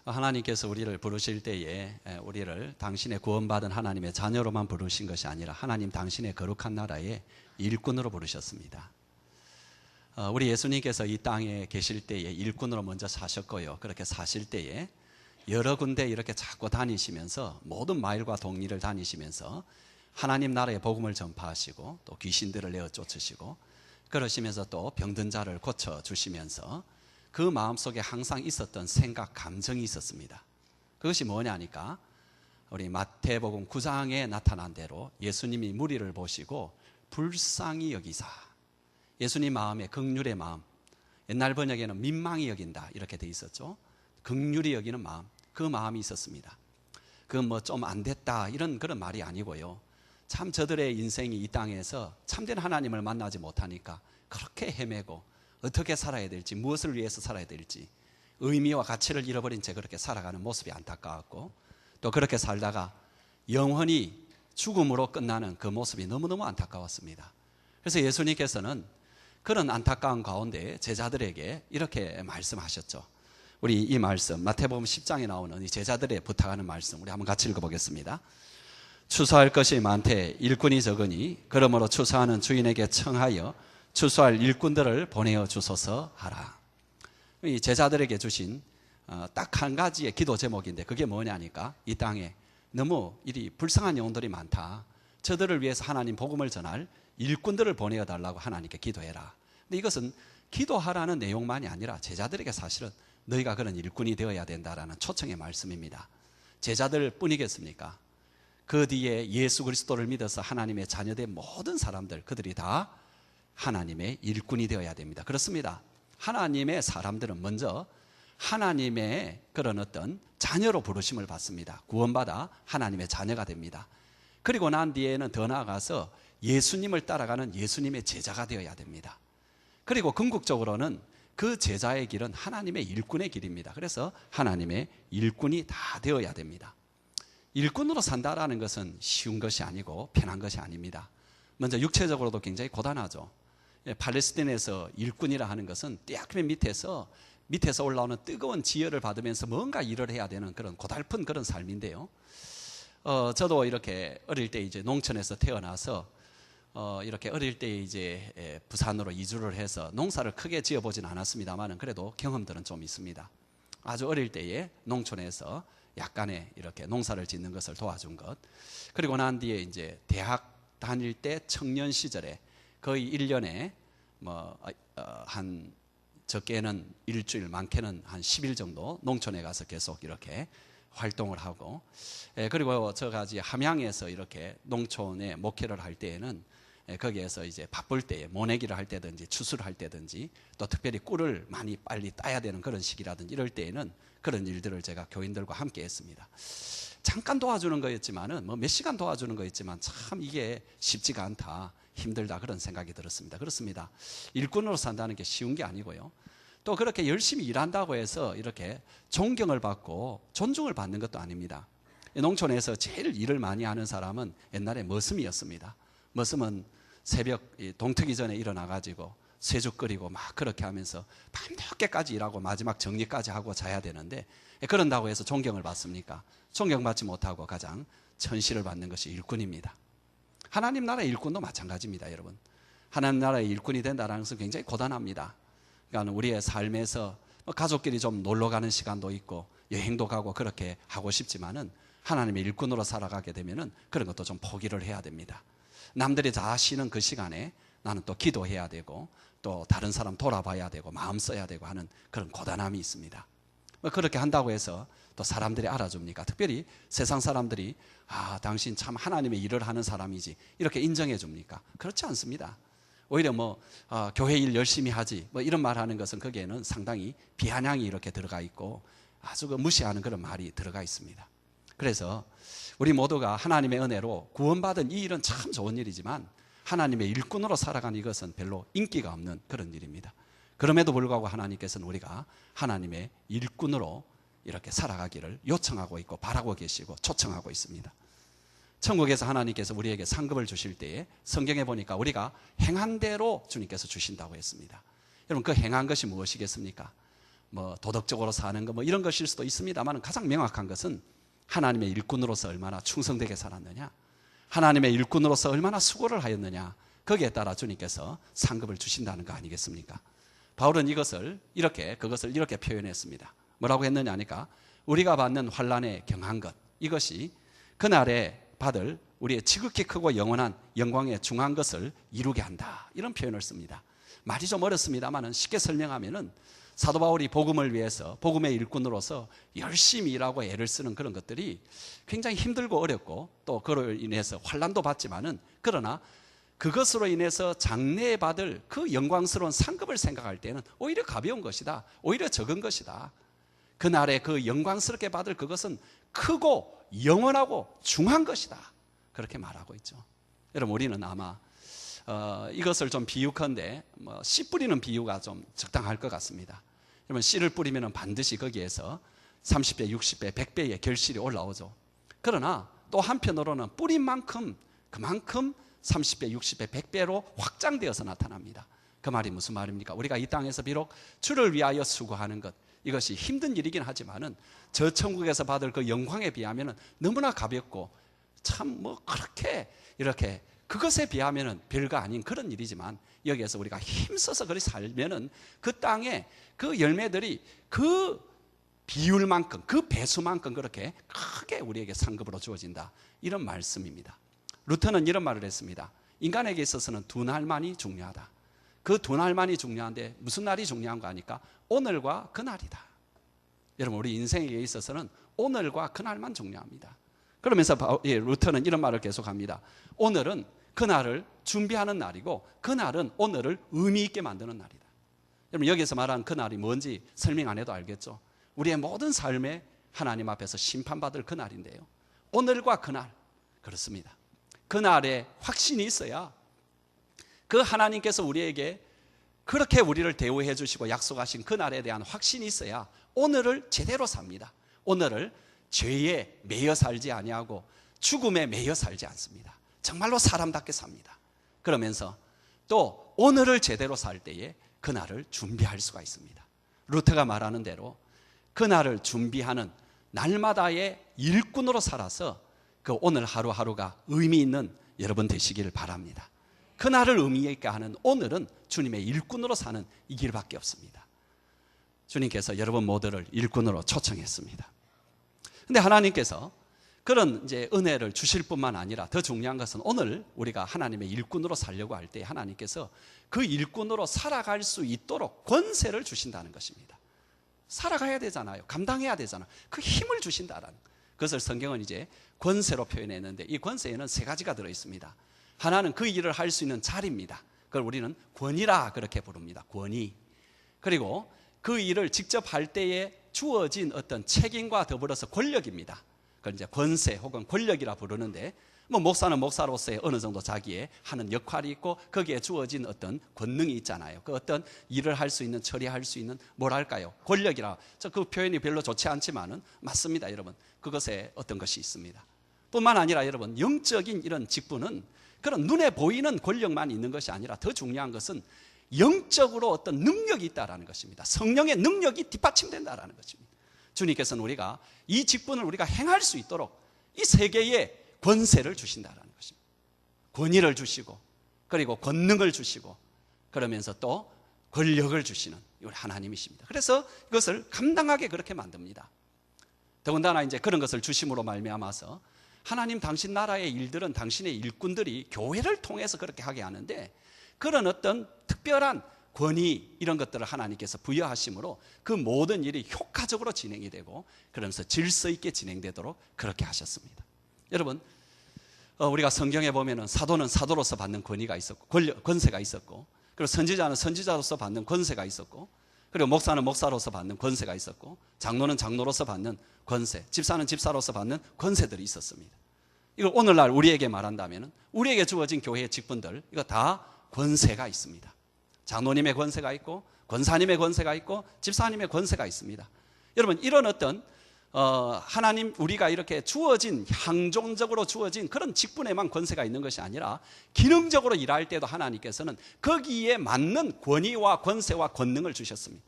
하나님께서 우리를 부르실 때에 우리를 당신의 구원받은 하나님의 자녀로만 부르신 것이 아니라 하나님 당신의 거룩한 나라의 일꾼으로 부르셨습니다. 우리 예수님께서 이 땅에 계실 때에 일꾼으로 먼저 사셨고요. 그렇게 사실 때에 여러 군데 이렇게 자꾸 다니시면서 모든 마을과 동리를 다니시면서 하나님 나라의 복음을 전파하시고 또 귀신들을 내어 쫓으시고 그러시면서 또 병든 자를 고쳐주시면서 그 마음속에 항상 있었던 생각, 감정이 있었습니다. 그것이 뭐냐니까 우리 마태복음 9장에 나타난 대로 예수님이 무리를 보시고 불쌍히 여기사, 예수님 마음에 긍휼의 마음, 옛날 번역에는 민망히 여긴다 이렇게 돼 있었죠. 긍휼히 여기는 마음, 그 마음이 있었습니다. 그건 뭐 좀 안 됐다 이런 그런 말이 아니고요. 참 저들의 인생이 이 땅에서 참된 하나님을 만나지 못하니까 그렇게 헤매고 어떻게 살아야 될지, 무엇을 위해서 살아야 될지 의미와 가치를 잃어버린 채 그렇게 살아가는 모습이 안타까웠고 또 그렇게 살다가 영원히 죽음으로 끝나는 그 모습이 너무너무 안타까웠습니다. 그래서 예수님께서는 그런 안타까운 가운데 제자들에게 이렇게 말씀하셨죠. 우리 이 말씀 마태복음 10장에 나오는 이 제자들의 부탁하는 말씀 우리 한번 같이 읽어보겠습니다. 추수할 것이 많되 일꾼이 적으니 그러므로 추수하는 주인에게 청하여 추수할 일꾼들을 보내어 주소서 하라. 이 제자들에게 주신 딱 한 가지의 기도 제목인데 그게 뭐냐니까 이 땅에 너무 이리 불쌍한 영혼들이 많다. 저들을 위해서 하나님 복음을 전할 일꾼들을 보내어 달라고 하나님께 기도해라. 근데 이것은 기도하라는 내용만이 아니라 제자들에게 사실은 너희가 그런 일꾼이 되어야 된다라는 초청의 말씀입니다. 제자들 뿐이겠습니까? 그 뒤에 예수 그리스도를 믿어서 하나님의 자녀된 모든 사람들 그들이 다 하나님의 일꾼이 되어야 됩니다. 그렇습니다. 하나님의 사람들은 먼저 하나님의 그런 어떤 자녀로 부르심을 받습니다. 구원받아 하나님의 자녀가 됩니다. 그리고 난 뒤에는 더 나아가서 예수님을 따라가는 예수님의 제자가 되어야 됩니다. 그리고 궁극적으로는 그 제자의 길은 하나님의 일꾼의 길입니다. 그래서 하나님의 일꾼이 다 되어야 됩니다. 일꾼으로 산다라는 것은 쉬운 것이 아니고 편한 것이 아닙니다. 먼저 육체적으로도 굉장히 고단하죠. 팔레스틴에서 일꾼이라 하는 것은 떼약맨 밑에서 올라오는 뜨거운 지혈을 받으면서 뭔가 일을 해야 되는 그런 고달픈 그런 삶인데요. 저도 이렇게 어릴 때 이제 농촌에서 태어나서 이렇게 어릴 때 이제 부산으로 이주를 해서 농사를 크게 지어보진 않았습니다만 그래도 경험들은 좀 있습니다. 아주 어릴 때에 농촌에서 약간의 이렇게 농사를 짓는 것을 도와준 것. 그리고 난 뒤에 이제 대학 다닐 때 청년 시절에 거의 1년에 한 적게는 일주일, 많게는 한 10일 정도 농촌에 가서 계속 이렇게 활동을 하고 그리고 저가 함양에서 이렇게 농촌에 목회를 할 때에는 거기에서 이제 바쁠 때에 모내기를 할 때든지 추수를 할 때든지 또 특별히 꿀을 많이 빨리 따야 되는 그런 시기라든지 이럴 때에는 그런 일들을 제가 교인들과 함께 했습니다. 잠깐 도와주는 거였지만은 몇 시간 도와주는 거였지만 참 이게 쉽지가 않다, 힘들다 그런 생각이 들었습니다. 그렇습니다. 일꾼으로 산다는 게 쉬운 게 아니고요. 또 그렇게 열심히 일한다고 해서 이렇게 존경을 받고 존중을 받는 것도 아닙니다. 농촌에서 제일 일을 많이 하는 사람은 옛날에 머슴이었습니다. 머슴은 새벽 동트기 전에 일어나가지고 쇠죽 끓이고 막 그렇게 하면서 밤늦게까지 일하고 마지막 정리까지 하고 자야 되는데 그런다고 해서 존경을 받습니까? 존경받지 못하고 가장 천시를 받는 것이 일꾼입니다. 하나님 나라의 일꾼도 마찬가지입니다, 여러분. 하나님 나라의 일꾼이 된다는 것은 굉장히 고단합니다. 그러니까 우리의 삶에서 가족끼리 좀 놀러 가는 시간도 있고 여행도 가고 그렇게 하고 싶지만은 하나님의 일꾼으로 살아가게 되면은 그런 것도 좀 포기를 해야 됩니다. 남들이 다 쉬는 그 시간에 나는 또 기도해야 되고 또 다른 사람 돌아봐야 되고 마음 써야 되고 하는 그런 고단함이 있습니다. 그렇게 한다고 해서 또 사람들이 알아줍니까? 특별히 세상 사람들이 당신 참 하나님의 일을 하는 사람이지 이렇게 인정해 줍니까? 그렇지 않습니다. 오히려 교회 일 열심히 하지 이런 말 하는 것은 거기에는 상당히 비아냥이 이렇게 들어가 있고 아주 무시하는 그런 말이 들어가 있습니다. 그래서 우리 모두가 하나님의 은혜로 구원받은 이 일은 참 좋은 일이지만 하나님의 일꾼으로 살아가는 이것은 별로 인기가 없는 그런 일입니다. 그럼에도 불구하고 하나님께서는 우리가 하나님의 일꾼으로 이렇게 살아가기를 요청하고 있고 바라고 계시고 초청하고 있습니다. 천국에서 하나님께서 우리에게 상급을 주실 때에 성경에 보니까 우리가 행한 대로 주님께서 주신다고 했습니다. 여러분 그 행한 것이 무엇이겠습니까? 뭐 도덕적으로 사는 거 뭐 이런 것일 수도 있습니다만 가장 명확한 것은 하나님의 일꾼으로서 얼마나 충성되게 살았느냐, 하나님의 일꾼으로서 얼마나 수고를 하였느냐, 거기에 따라 주님께서 상급을 주신다는 거 아니겠습니까? 바울은 그것을 이렇게 표현했습니다. 뭐라고 했느냐 하니까 우리가 받는 환난에 경한 것, 이것이 그날에 받을 우리의 지극히 크고 영원한 영광에 중한 것을 이루게 한다, 이런 표현을 씁니다. 말이 좀 어렵습니다만 쉽게 설명하면은 사도 바울이 복음을 위해서 복음의 일꾼으로서 열심히 일하고 애를 쓰는 그런 것들이 굉장히 힘들고 어렵고 또 그로 인해서 환난도 받지만은 그러나 그것으로 인해서 장래에 받을 그 영광스러운 상급을 생각할 때는 오히려 가벼운 것이다, 오히려 적은 것이다. 그날에 그 영광스럽게 받을 그것은 크고 영원하고 중한 것이다, 그렇게 말하고 있죠. 여러분, 우리는 아마 이것을 좀 비유컨대 씨 뿌리는 비유가 좀 적당할 것 같습니다. 여러분, 씨를 뿌리면 반드시 거기에서 30배, 60배, 100배의 결실이 올라오죠. 그러나 또 한편으로는 뿌린 만큼 그만큼 30배, 60배, 100배로 확장되어서 나타납니다. 그 말이 무슨 말입니까? 우리가 이 땅에서 비록 주를 위하여 수고하는 것, 이것이 힘든 일이긴 하지만은 저 천국에서 받을 그 영광에 비하면은 너무나 가볍고 참 그렇게 이렇게 그것에 비하면은 별거 아닌 그런 일이지만 여기에서 우리가 힘써서 그리 살면은 그 땅에 그 열매들이 그 비율만큼, 그 배수만큼 그렇게 크게 우리에게 상급으로 주어진다, 이런 말씀입니다. 루터는 이런 말을 했습니다. 인간에게 있어서는 두 날만이 중요하다. 그 두 날만이 중요한데 무슨 날이 중요한가 하니까 오늘과 그날이다. 여러분, 우리 인생에 있어서는 오늘과 그날만 중요합니다. 그러면서 루터는 이런 말을 계속합니다. 오늘은 그날을 준비하는 날이고 그날은 오늘을 의미 있게 만드는 날이다. 여러분, 여기서 말하는 그날이 뭔지 설명 안 해도 알겠죠? 우리의 모든 삶에 하나님 앞에서 심판받을 그날인데요, 오늘과 그날, 그렇습니다. 그날에 확신이 있어야, 그 하나님께서 우리에게 그렇게 우리를 대우해 주시고 약속하신 그날에 대한 확신이 있어야 오늘을 제대로 삽니다. 오늘을 죄에 매여 살지 아니하고 죽음에 매여 살지 않습니다. 정말로 사람답게 삽니다. 그러면서 또 오늘을 제대로 살 때에 그날을 준비할 수가 있습니다. 루터가 말하는 대로 그날을 준비하는 날마다의 일꾼으로 살아서 그 오늘 하루하루가 의미 있는 여러분 되시기를 바랍니다. 그날을 의미 있게 하는 오늘은 주님의 일꾼으로 사는 이 길밖에 없습니다. 주님께서 여러분 모두를 일꾼으로 초청했습니다. 그런데 하나님께서 그런 이제 은혜를 주실 뿐만 아니라 더 중요한 것은 오늘 우리가 하나님의 일꾼으로 살려고 할 때 하나님께서 그 일꾼으로 살아갈 수 있도록 권세를 주신다는 것입니다. 살아가야 되잖아요. 감당해야 되잖아요. 그 힘을 주신다라는 그것을 성경은 이제 권세로 표현했는데, 이 권세에는 세 가지가 들어있습니다. 하나는 그 일을 할 수 있는 자리입니다. 그걸 우리는 권위라 그렇게 부릅니다. 권위. 그리고 그 일을 직접 할 때에 주어진 어떤 책임과 더불어서 권력입니다. 그걸 이제 권세 혹은 권력이라 부르는데, 목사는 목사로서의 어느 정도 자기의 하는 역할이 있고 거기에 주어진 어떤 권능이 있잖아요. 그 어떤 일을 할 수 있는, 처리할 수 있는 뭐랄까요? 권력이라. 그 표현이 별로 좋지 않지만은 맞습니다, 여러분. 그것에 어떤 것이 있습니다. 뿐만 아니라 여러분, 영적인 이런 직분은 그런 눈에 보이는 권력만 있는 것이 아니라 더 중요한 것은 영적으로 어떤 능력이 있다라는 것입니다. 성령의 능력이 뒷받침된다라는 것입니다. 주님께서는 우리가 이 직분을 우리가 행할 수 있도록 이 세계에 권세를 주신다라는 것입니다. 권위를 주시고 그리고 권능을 주시고 그러면서 또 권력을 주시는 우리 하나님이십니다. 그래서 이것을 감당하게 그렇게 만듭니다. 더군다나 이제 그런 것을 주심으로 말미암아서 하나님 당신 나라의 일들은 당신의 일꾼들이 교회를 통해서 그렇게 하게 하는데, 그런 어떤 특별한 권위 이런 것들을 하나님께서 부여하심으로 그 모든 일이 효과적으로 진행이 되고 그러면서 질서 있게 진행되도록 그렇게 하셨습니다. 여러분, 우리가 성경에 보면은 사도는 사도로서 받는 권위가 있었고 권세가 있었고, 그리고 선지자는 선지자로서 받는 권세가 있었고, 그리고 목사는 목사로서 받는 권세가 있었고, 장로는 장로로서 받는 권세, 집사는 집사로서 받는 권세들이 있었습니다. 이걸 오늘날 우리에게 말한다면 우리에게 주어진 교회의 직분들, 이거 다 권세가 있습니다. 장로님의 권세가 있고 권사님의 권세가 있고 집사님의 권세가 있습니다. 여러분, 이런 어떤 하나님 우리가 이렇게 주어진, 항종적으로 주어진 그런 직분에만 권세가 있는 것이 아니라 기능적으로 일할 때도 하나님께서는 거기에 맞는 권위와 권세와 권능을 주셨습니다.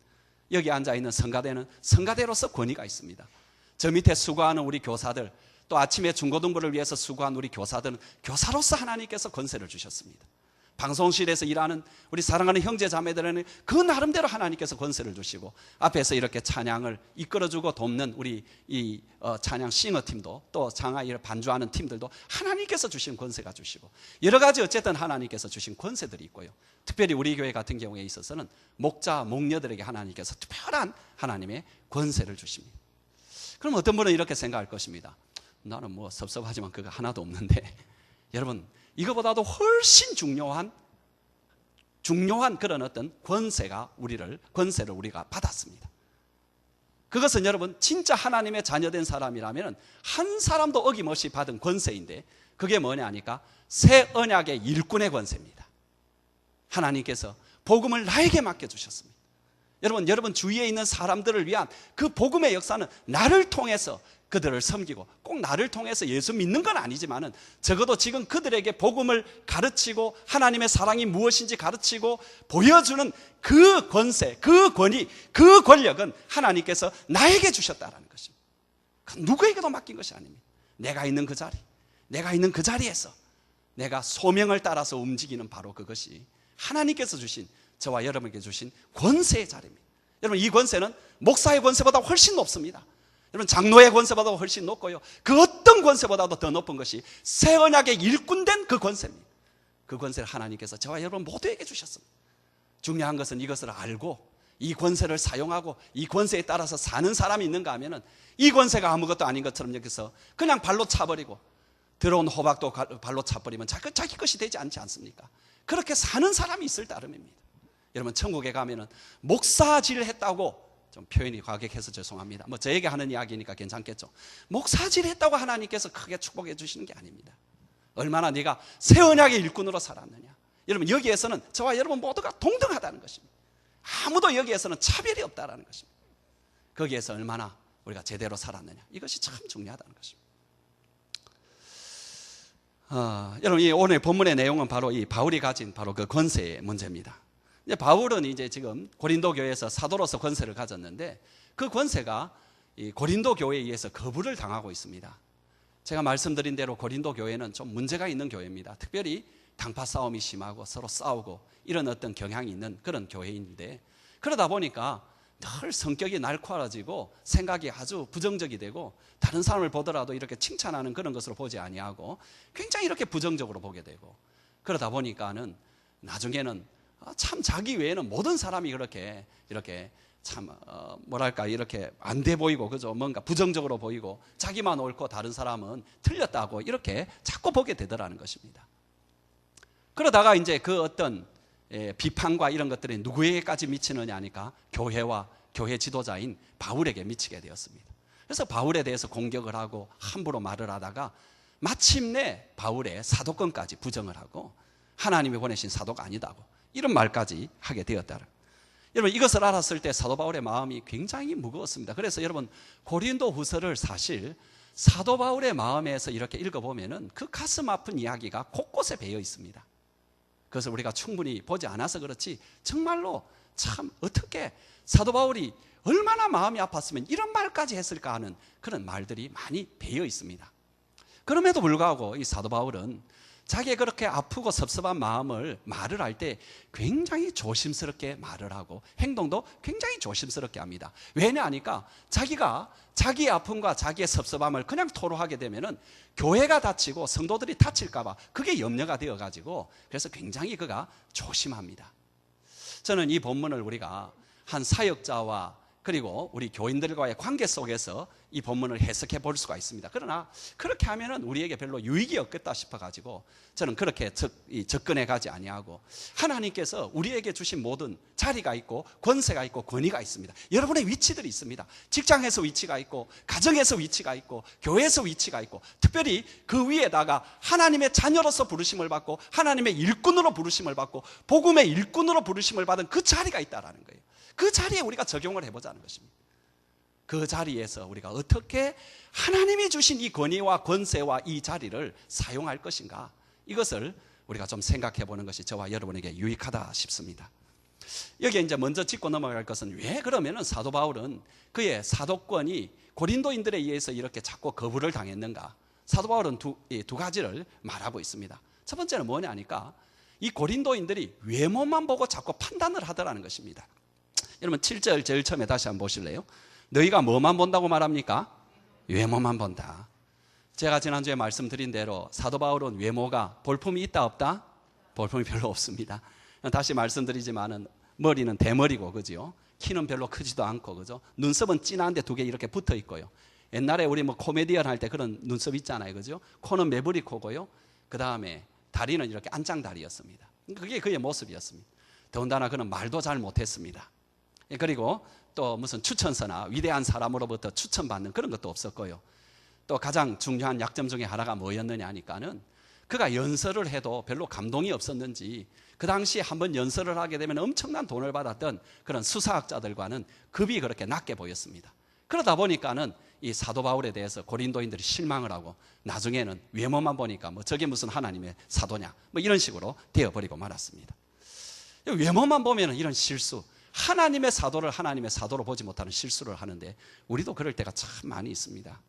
여기 앉아있는 성가대는 성가대로서 권위가 있습니다. 저 밑에 수고하는 우리 교사들, 또 아침에 중고등부를 위해서 수고한 우리 교사들은 교사로서 하나님께서 권세를 주셨습니다. 방송실에서 일하는 우리 사랑하는 형제 자매들에는 그 나름대로 하나님께서 권세를 주시고, 앞에서 이렇게 찬양을 이끌어주고 돕는 우리 이 찬양 싱어팀도, 또 장아이를 반주하는 팀들도 하나님께서 주신 권세가 주시고, 여러 가지 어쨌든 하나님께서 주신 권세들이 있고요. 특별히 우리 교회 같은 경우에 있어서는 목자, 목녀들에게 하나님께서 특별한 하나님의 권세를 주십니다. 그럼 어떤 분은 이렇게 생각할 것입니다. 나는 뭐 섭섭하지만 그거 하나도 없는데 여러분, 이거보다도 훨씬 중요한 그런 어떤 권세를 우리가 받았습니다. 그것은 여러분, 진짜 하나님의 자녀된 사람이라면 한 사람도 어김없이 받은 권세인데, 그게 뭐냐 하니까 새 언약의 일꾼의 권세입니다. 하나님께서 복음을 나에게 맡겨주셨습니다. 여러분 주위에 있는 사람들을 위한 그 복음의 역사는 나를 통해서 그들을 섬기고, 꼭 나를 통해서 예수 믿는 건 아니지만은 적어도 지금 그들에게 복음을 가르치고 하나님의 사랑이 무엇인지 가르치고 보여주는 그 권세, 그 권위, 그 권력은 하나님께서 나에게 주셨다라는 것입니다. 누구에게도 맡긴 것이 아닙니다. 내가 있는 그 자리, 내가 있는 그 자리에서 내가 소명을 따라서 움직이는 바로 그것이 하나님께서 주신, 저와 여러분에게 주신 권세의 자리입니다. 여러분, 이 권세는 목사의 권세보다 훨씬 높습니다. 여러분, 장로의 권세보다 훨씬 높고요, 그 어떤 권세보다도 더 높은 것이 새 언약의 일꾼된 그 권세입니다. 그 권세를 하나님께서 저와 여러분 모두에게 주셨습니다. 중요한 것은 이것을 알고 이 권세를 사용하고 이 권세에 따라서 사는 사람이 있는가 하면은, 이 권세가 아무것도 아닌 것처럼 여기서 그냥 발로 차버리고, 들어온 호박도 발로 차버리면 자기 것이 되지 않지 않습니까? 그렇게 사는 사람이 있을 따름입니다. 여러분, 천국에 가면은 목사질 했다고, 좀 표현이 과격해서 죄송합니다. 뭐 저에게 하는 이야기니까 괜찮겠죠. 목사질 했다고 하나님께서 크게 축복해 주시는 게 아닙니다. 얼마나 네가 새 언약의 일꾼으로 살았느냐. 여러분, 여기에서는 저와 여러분 모두가 동등하다는 것입니다. 아무도 여기에서는 차별이 없다는 것입니다. 거기에서 얼마나 우리가 제대로 살았느냐, 이것이 참 중요하다는 것입니다. 여러분, 이 오늘 본문의 내용은 바로 이 바울이 가진 바로 그 권세의 문제입니다. 이제 바울은 이제 지금 고린도 교회에서 사도로서 권세를 가졌는데, 그 권세가 이 고린도 교회에 의해서 거부를 당하고 있습니다. 제가 말씀드린 대로 고린도 교회는 좀 문제가 있는 교회입니다. 특별히 당파 싸움이 심하고 서로 싸우고 이런 어떤 경향이 있는 그런 교회인데, 그러다 보니까 늘 성격이 날카로워지고 생각이 아주 부정적이 되고, 다른 사람을 보더라도 이렇게 칭찬하는 그런 것으로 보지 아니하고 굉장히 이렇게 부정적으로 보게 되고, 그러다 보니까는 나중에는 참 자기 외에는 모든 사람이 이렇게 참 뭐랄까 이렇게 안 돼 보이고, 그죠? 뭔가 부정적으로 보이고 자기만 옳고 다른 사람은 틀렸다고 이렇게 자꾸 보게 되더라는 것입니다. 그러다가 이제 그 어떤 비판과 이런 것들이 누구에게까지 미치느냐 하니까 교회와 교회 지도자인 바울에게 미치게 되었습니다. 그래서 바울에 대해서 공격을 하고 함부로 말을 하다가 마침내 바울의 사도권까지 부정을 하고, 하나님이 보내신 사도가 아니다고 이런 말까지 하게 되었다. 여러분, 이것을 알았을 때 사도 바울의 마음이 굉장히 무거웠습니다. 그래서 여러분, 고린도 후서를 사실 사도 바울의 마음에서 이렇게 읽어보면은 그 가슴 아픈 이야기가 곳곳에 배어 있습니다. 그것을 우리가 충분히 보지 않아서 그렇지, 정말로 참 어떻게 사도 바울이 얼마나 마음이 아팠으면 이런 말까지 했을까 하는 그런 말들이 많이 배어 있습니다. 그럼에도 불구하고 이 사도 바울은 자기의 그렇게 아프고 섭섭한 마음을 말을 할 때 굉장히 조심스럽게 말을 하고 행동도 굉장히 조심스럽게 합니다. 왜냐 하니까 자기가 자기의 아픔과 자기의 섭섭함을 그냥 토로하게 되면은 교회가 다치고 성도들이 다칠까 봐 그게 염려가 되어 가지고, 그래서 굉장히 그가 조심합니다. 저는 이 본문을 우리가 한 사역자와 그리고 우리 교인들과의 관계 속에서 이 본문을 해석해 볼 수가 있습니다. 그러나 그렇게 하면은 우리에게 별로 유익이 없겠다 싶어 가지고 저는 그렇게 접근해 가지 아니하고, 하나님께서 우리에게 주신 모든 자리가 있고 권세가 있고 권위가 있습니다. 여러분의 위치들이 있습니다. 직장에서 위치가 있고, 가정에서 위치가 있고, 교회에서 위치가 있고, 특별히 그 위에다가 하나님의 자녀로서 부르심을 받고 하나님의 일꾼으로 부르심을 받고 복음의 일꾼으로 부르심을 받은 그 자리가 있다라는 거예요. 그 자리에 우리가 적용을 해보자는 것입니다. 그 자리에서 우리가 어떻게 하나님이 주신 이 권위와 권세와 이 자리를 사용할 것인가, 이것을 우리가 좀 생각해 보는 것이 저와 여러분에게 유익하다 싶습니다. 여기에 이제 먼저 짚고 넘어갈 것은, 왜 그러면은 사도 바울은 그의 사도권이 고린도인들에 의해서 이렇게 자꾸 거부를 당했는가? 사도 바울은 두 가지를 말하고 있습니다. 첫 번째는 뭐냐 하니까, 이 고린도인들이 외모만 보고 자꾸 판단을 하더라는 것입니다. 여러분 7절 제일 처음에 다시 한번 보실래요? 너희가 뭐만 본다고 말합니까? 외모만 본다. 제가 지난주에 말씀드린 대로 사도 바울은 외모가 볼품이 있다 없다? 볼품이 별로 없습니다. 다시 말씀드리지만은 머리는 대머리고, 그죠? 키는 별로 크지도 않고, 그죠? 눈썹은 진한데 두 개 이렇게 붙어 있고요. 옛날에 우리 뭐 코미디언 할 때 그런 눈썹 있잖아요, 그죠? 코는 매부리 코고요. 그 다음에 다리는 이렇게 안짱다리였습니다. 그게 그의 모습이었습니다. 더군다나 그는 말도 잘 못했습니다. 그리고 또 무슨 추천서나 위대한 사람으로부터 추천받는 그런 것도 없었고요. 또 가장 중요한 약점 중에 하나가 뭐였느냐 하니까는, 그가 연설을 해도 별로 감동이 없었는지 그 당시에 한번 연설을 하게 되면 엄청난 돈을 받았던 그런 수사학자들과는 급이 그렇게 낮게 보였습니다. 그러다 보니까는 이 사도 바울에 대해서 고린도인들이 실망을 하고, 나중에는 외모만 보니까 뭐 저게 무슨 하나님의 사도냐, 뭐 이런 식으로 되어버리고 말았습니다. 외모만 보면 이런 실수, 하나님의 사도를 하나님의 사도로 보지 못하는 실수를 하는데, 우리도 그럴 때가 참 많이 있습니다.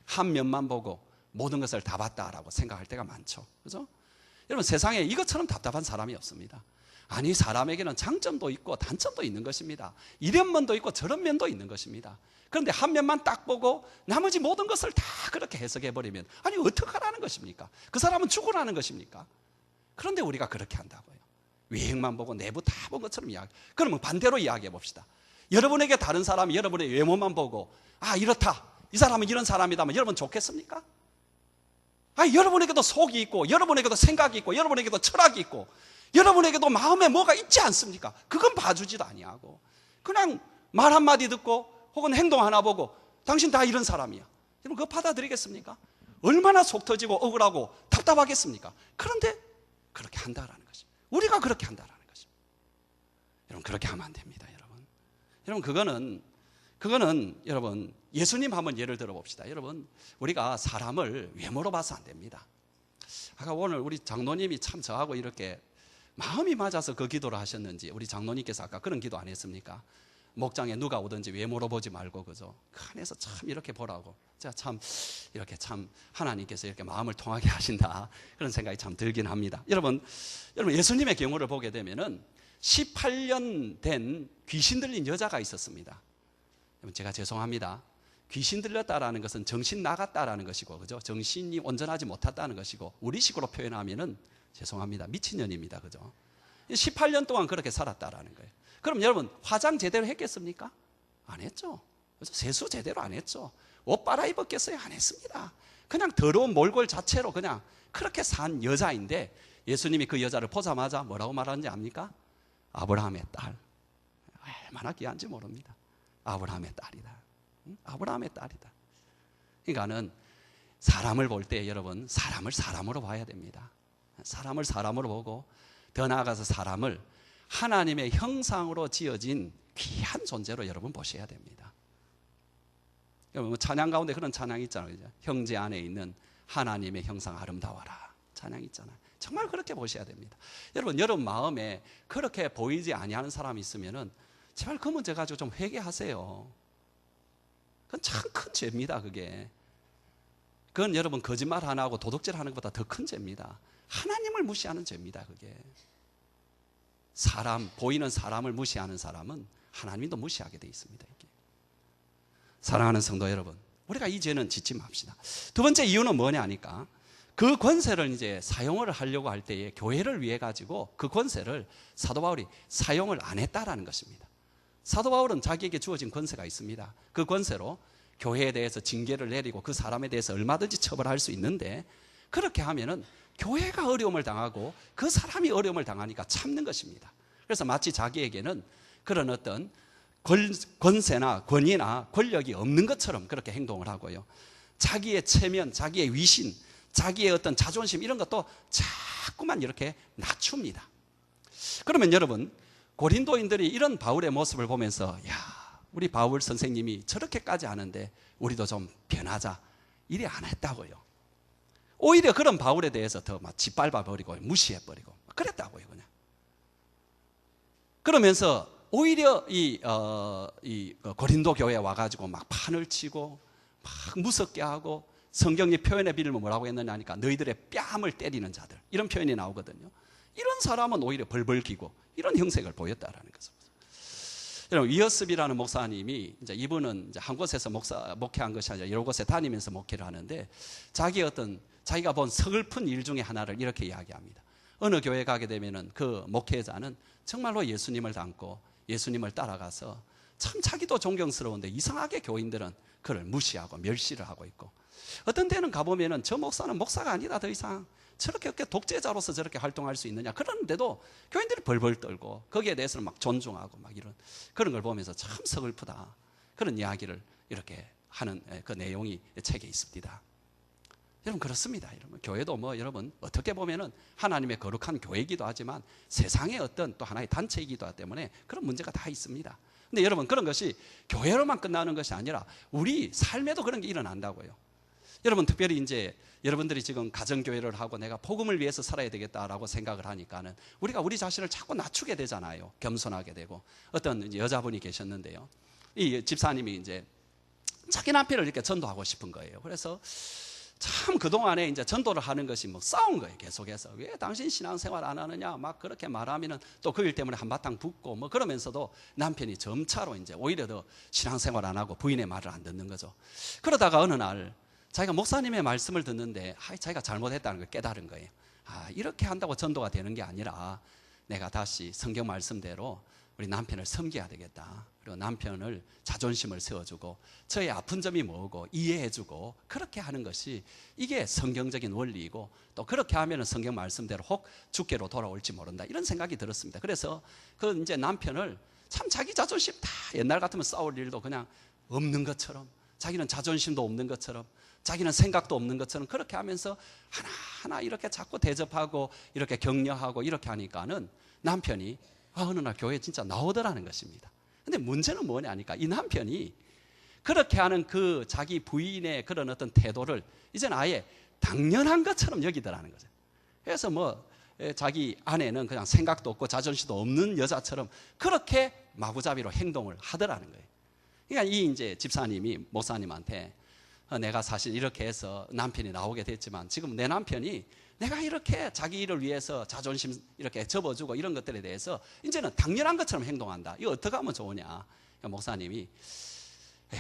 한 면만 보고 모든 것을 다 봤다라고 생각할 때가 많죠, 그죠? 여러분 세상에 이것처럼 답답한 사람이 없습니다. 아니, 사람에게는 장점도 있고 단점도 있는 것입니다. 이런 면도 있고 저런 면도 있는 것입니다. 그런데 한 면만 딱 보고 나머지 모든 것을 다 그렇게 해석해버리면, 아니 어떡하라는 것입니까? 그 사람은 죽으라는 것입니까? 그런데 우리가 그렇게 한다고요. 외형만 보고 내부 다 본 것처럼 이야기. 그러면 반대로 이야기해 봅시다. 여러분에게 다른 사람이 여러분의 외모만 보고, 아 이렇다, 이 사람은 이런 사람이다면 여러분 좋겠습니까? 아, 여러분에게도 속이 있고, 여러분에게도 생각이 있고, 여러분에게도 철학이 있고, 여러분에게도 마음에 뭐가 있지 않습니까? 그건 봐주지도 아니하고 그냥 말 한마디 듣고 혹은 행동 하나 보고, 당신 다 이런 사람이야, 여러분 그거 받아들이겠습니까? 얼마나 속 터지고 억울하고 답답하겠습니까? 그런데 그렇게 한다라는 것입니다. 우리가 그렇게 한다라는 것입니다. 여러분 그렇게 하면 안 됩니다. 여러분 그거는 여러분 예수님 한번 예를 들어 봅시다. 여러분 우리가 사람을 외모로 봐서 안 됩니다. 아까 오늘 우리 장로님이 참 저하고 이렇게 마음이 맞아서 그 기도를 하셨는지, 우리 장로님께서 아까 그런 기도 안 했습니까? 목장에 누가 오든지 외모로 보지 말고, 그죠? 그 안에서 참 이렇게 보라고. 제가 참 이렇게 참 하나님께서 이렇게 마음을 통하게 하신다, 그런 생각이 참 들긴 합니다. 여러분 예수님의 경우를 보게 되면은 18년 된 귀신 들린 여자가 있었습니다. 제가 죄송합니다. 귀신 들렸다라는 것은 정신 나갔다라는 것이고, 그죠? 정신이 온전하지 못했다는 것이고, 우리식으로 표현하면은 죄송합니다, 미친년입니다, 그죠? 18년 동안 그렇게 살았다라는 거예요. 그럼 여러분 화장 제대로 했겠습니까? 안 했죠. 그래서 세수 제대로 안 했죠. 옷 빨아입었겠어요? 안 했습니다. 그냥 더러운 몰골 자체로 그냥 그렇게 산 여자인데, 예수님이 그 여자를 보자마자 뭐라고 말하는지 압니까? 아브라함의 딸. 얼마나 귀한지 모릅니다. 아브라함의 딸이다. 아브라함의 딸이다. 그러니까는 사람을 볼 때 여러분, 사람을 사람으로 봐야 됩니다. 사람을 사람으로 보고, 더 나아가서 사람을 하나님의 형상으로 지어진 귀한 존재로 여러분 보셔야 됩니다. 여러분 찬양 가운데 그런 찬양이 있잖아요. 형제 안에 있는 하나님의 형상 아름다워라, 찬양 있잖아요. 정말 그렇게 보셔야 됩니다. 여러분 마음에 그렇게 보이지 아니하는 사람이 있으면은 제발 그 문제 가지고 좀 회개하세요. 그건 참 큰 죄입니다. 그건 여러분 거짓말 하나 하고 도둑질 하는 것보다 더 큰 죄입니다. 하나님을 무시하는 죄입니다. 그게 보이는 사람을 무시하는 사람은 하나님도 무시하게 돼 있습니다. 이게. 사랑하는 성도 여러분, 우리가 이 죄는 짓지 맙시다. 두 번째 이유는 뭐냐 하니까, 그 권세를 이제 사용을 하려고 할 때에 교회를 위해 가지고 그 권세를 사도 바울이 사용을 안 했다라는 것입니다. 사도 바울은 자기에게 주어진 권세가 있습니다. 그 권세로 교회에 대해서 징계를 내리고 그 사람에 대해서 얼마든지 처벌할 수 있는데, 그렇게 하면은 교회가 어려움을 당하고 그 사람이 어려움을 당하니까 참는 것입니다. 그래서 마치 자기에게는 그런 어떤 권세나 권위나 권력이 없는 것처럼 그렇게 행동을 하고요. 자기의 체면, 자기의 위신, 자기의 어떤 자존심, 이런 것도 자꾸만 이렇게 낮춥니다. 그러면 여러분, 고린도인들이 이런 바울의 모습을 보면서, 야, 우리 바울 선생님이 저렇게까지 하는데 우리도 좀 변하자, 이래 안 했다고요. 오히려 그런 바울에 대해서 더 막 짓밟아버리고 무시해버리고 그랬다고요. 그냥 그러면서 오히려 이 고린도 교회에 와가지고 막 판을 치고 막 무섭게 하고, 성경이 표현의 비밀은 뭐라고 했느냐 하니까 너희들의 뺨을 때리는 자들, 이런 표현이 나오거든요. 이런 사람은 오히려 벌벌 기고 이런 형색을 보였다라는 거죠. 여러분, 위어스비라는 목사님이 이제 이분은 이제 한 곳에서 목회한 것이 아니라 여러 곳에 다니면서 목회를 하는데, 자기가 본 서글픈 일 중에 하나를 이렇게 이야기합니다. 어느 교회 가게 되면은 그 목회자는 정말로 예수님을 닮고 예수님을 따라가서 참 자기도 존경스러운데 이상하게 교인들은 그를 무시하고 멸시를 하고 있고, 어떤 때는 가보면은 저 목사는 목사가 아니다, 더 이상 저렇게 독재자로서 저렇게 활동할 수 있느냐, 그러는데도 교인들이 벌벌 떨고 거기에 대해서는 막 존중하고 막 이런 그런 걸 보면서 참 서글프다, 그런 이야기를 이렇게 하는 그 내용이 책에 있습니다. 여러분, 그렇습니다. 여러분, 교회도 뭐 여러분 어떻게 보면은 하나님의 거룩한 교회이기도 하지만 세상의 어떤 또 하나의 단체이기도 하기 때문에 그런 문제가 다 있습니다. 근데 여러분, 그런 것이 교회로만 끝나는 것이 아니라 우리 삶에도 그런 게 일어난다고요. 여러분, 특별히 이제 여러분들이 지금 가정교회를 하고 내가 복음을 위해서 살아야 되겠다라고 생각을 하니까는 우리가 우리 자신을 자꾸 낮추게 되잖아요. 겸손하게 되고. 어떤 여자분이 계셨는데요, 이 집사님이 이제 자기 남편을 이렇게 전도하고 싶은 거예요. 그래서 참 그동안에 이제 전도를 하는 것이 뭐 싸운 거예요. 계속해서 왜 당신 신앙생활 안 하느냐 막 그렇게 말하면은 또 그 일 때문에 한바탕 붙고 뭐 그러면서도 남편이 점차로 이제 오히려 더 신앙생활 안 하고 부인의 말을 안 듣는 거죠. 그러다가 어느 날 자기가 목사님의 말씀을 듣는데 자기가 잘못했다는 걸 깨달은 거예요. 이렇게 한다고 전도가 되는 게 아니라 내가 다시 성경 말씀대로 우리 남편을 섬겨야 되겠다. 그리고 남편을 자존심을 세워주고 저의 아픈 점이 뭐고 이해해주고 그렇게 하는 것이 이게 성경적인 원리이고, 또 그렇게 하면 성경 말씀대로 혹 주께로 돌아올지 모른다, 이런 생각이 들었습니다. 그래서 그 이제 남편을 참 자기 자존심 다 옛날 같으면 싸울 일도 그냥 없는 것처럼, 자기는 자존심도 없는 것처럼, 자기는 생각도 없는 것처럼 그렇게 하면서 하나하나 이렇게 자꾸 대접하고 이렇게 격려하고 이렇게 하니까는 남편이 어느 날 교회에 진짜 나오더라는 것입니다. 근데 문제는 뭐냐니까 이 남편이 그렇게 하는 그 자기 부인의 그런 어떤 태도를 이제는 아예 당연한 것처럼 여기더라는 거죠. 그래서 뭐 자기 아내는 그냥 생각도 없고 자존심도 없는 여자처럼 그렇게 마구잡이로 행동을 하더라는 거예요. 그러니까 이 이제 집사님이 목사님한테 내가 사실 이렇게 해서 남편이 나오게 됐지만 지금 내 남편이 내가 이렇게 자기 일을 위해서 자존심 이렇게 접어주고 이런 것들에 대해서 이제는 당연한 것처럼 행동한다. 이거 어떻게 하면 좋으냐. 목사님이